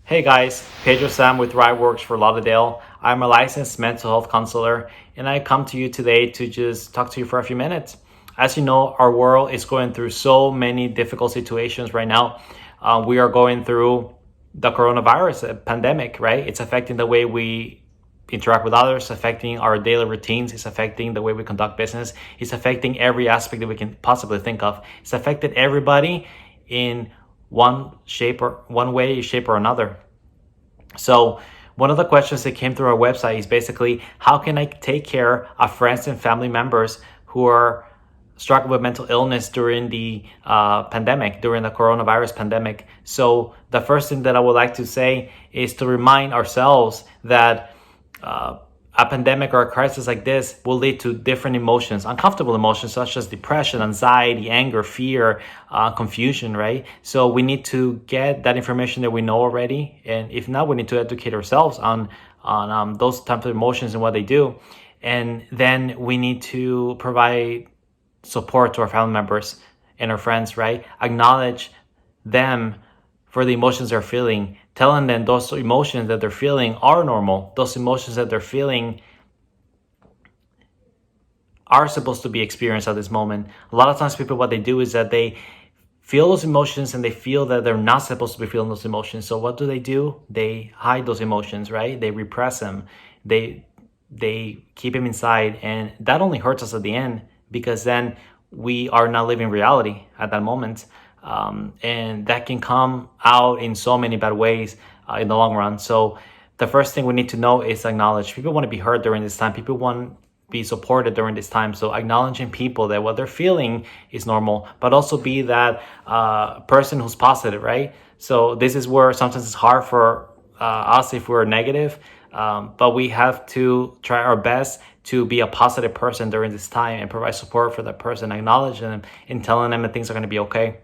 Hey guys, Pedro Sam with Thriveworks for Lauderdale. I'm a licensed mental health counselor and I come to you today to just talk to you for a few minutes. As you know, our world is going through so many difficult situations right now. We are going through the coronavirus pandemic, right? It's affecting the way we interact with others, affecting our daily routines, it's affecting the way we conduct business, it's affecting every aspect that we can possibly think of. It's affected everybody in one way, shape, or another. So one of the questions that came through our website is basically, how can I take care of friends and family members who are struggling with mental illness during the pandemic, during the coronavirus pandemic? So the first thing that I would like to say is to remind ourselves that a pandemic or a crisis like this will lead to different emotions, uncomfortable emotions such as depression, anxiety, anger, fear, confusion, right? So we need to get that information that we know already. And if not, we need to educate ourselves on those types of emotions and what they do. And then we need to provide support to our family members and our friends, right? Acknowledge them for the emotions they're feeling, telling them those emotions that they're feeling are normal. Those emotions that they're feeling are supposed to be experienced at this moment. A lot of times people, what they do is that they feel those emotions and they feel that they're not supposed to be feeling those emotions. So what do? They hide those emotions, right? They repress them. They keep them inside, and that only hurts us at the end, because then we are not living reality at that moment. And that can come out in so many bad ways in the long run. So the first thing we need to know is acknowledge. People want to be heard during this time. People want to be supported during this time. So acknowledging people that what they're feeling is normal, but also be that person who's positive, right? So this is where sometimes it's hard for us if we're negative, but we have to try our best to be a positive person during this time and provide support for that person, acknowledge them and telling them that things are going to be okay.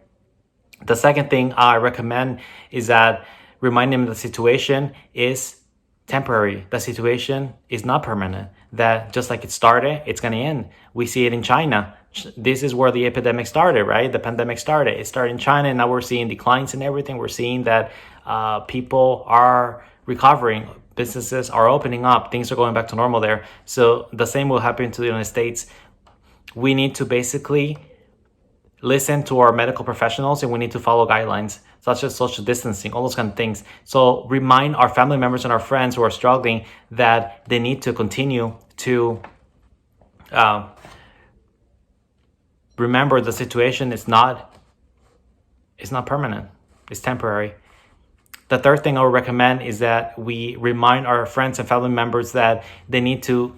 The second thing I recommend is that remind them the situation is temporary. The situation is not permanent. That just like it started, it's going to end. We see it in China. This is where the epidemic started, right? The pandemic started. It started in China, and now we're seeing declines in everything. We're seeing that people are recovering. Businesses are opening up. Things are going back to normal there. So the same will happen to the United States. We need to basically listen to our medical professionals, and we need to follow guidelines such as social distancing, all those kind of things. So remind our family members and our friends who are struggling that they need to continue to remember the situation is not permanent, it's temporary. The third thing I would recommend is that we remind our friends and family members that they need to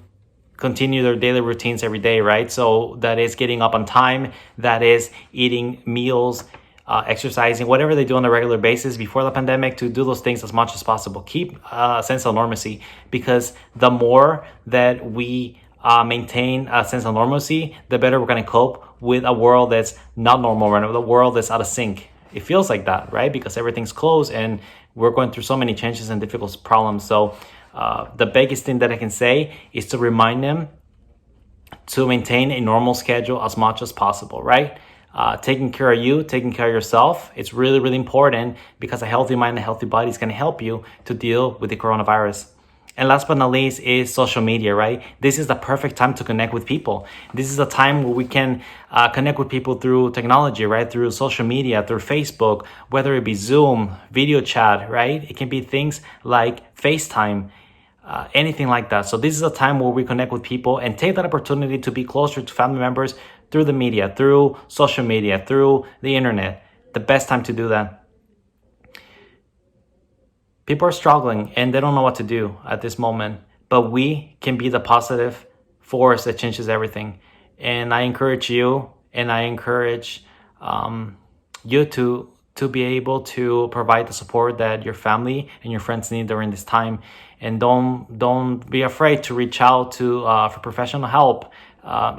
continue their daily routines every day, right? So that is getting up on time, that is eating meals, exercising, whatever they do on a regular basis before the pandemic, to do those things as much as possible. Keep a sense of normalcy, because the more that we maintain a sense of normalcy, the better we're going to cope with a world that's not normal right now, the world that's out of sync. It feels like that, right? Because everything's closed and we're going through so many changes and difficult problems. So the biggest thing that I can say is to remind them to maintain a normal schedule as much as possible, right? Taking care of you, taking care of yourself, it's really, really important, because a healthy mind and a healthy body is going to help you to deal with the coronavirus. And last but not least is social media, right? This is the perfect time to connect with people. This is a time where we can connect with people through technology, right? Through social media, through Facebook, whether it be Zoom, video chat, right? It can be things like FaceTime, anything like that. So this is a time where we connect with people and take that opportunity to be closer to family members through the media, through social media, through the internet. The best time to do that. People are struggling and they don't know what to do at this moment, but we can be the positive force that changes everything. And I encourage you, and I encourage you to be able to provide the support that your family and your friends need during this time. And don't be afraid to reach out to for professional help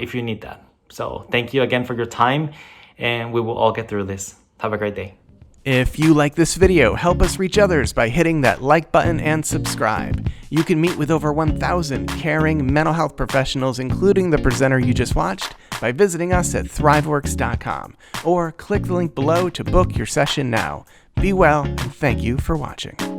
if you need that. So thank you again for your time, and we will all get through this. Have a great day. If you like this video, help us reach others by hitting that like button and subscribe. You can meet with over 1,000 caring mental health professionals, including the presenter you just watched, by visiting us at Thriveworks.com, or click the link below to book your session now. Be well, and thank you for watching.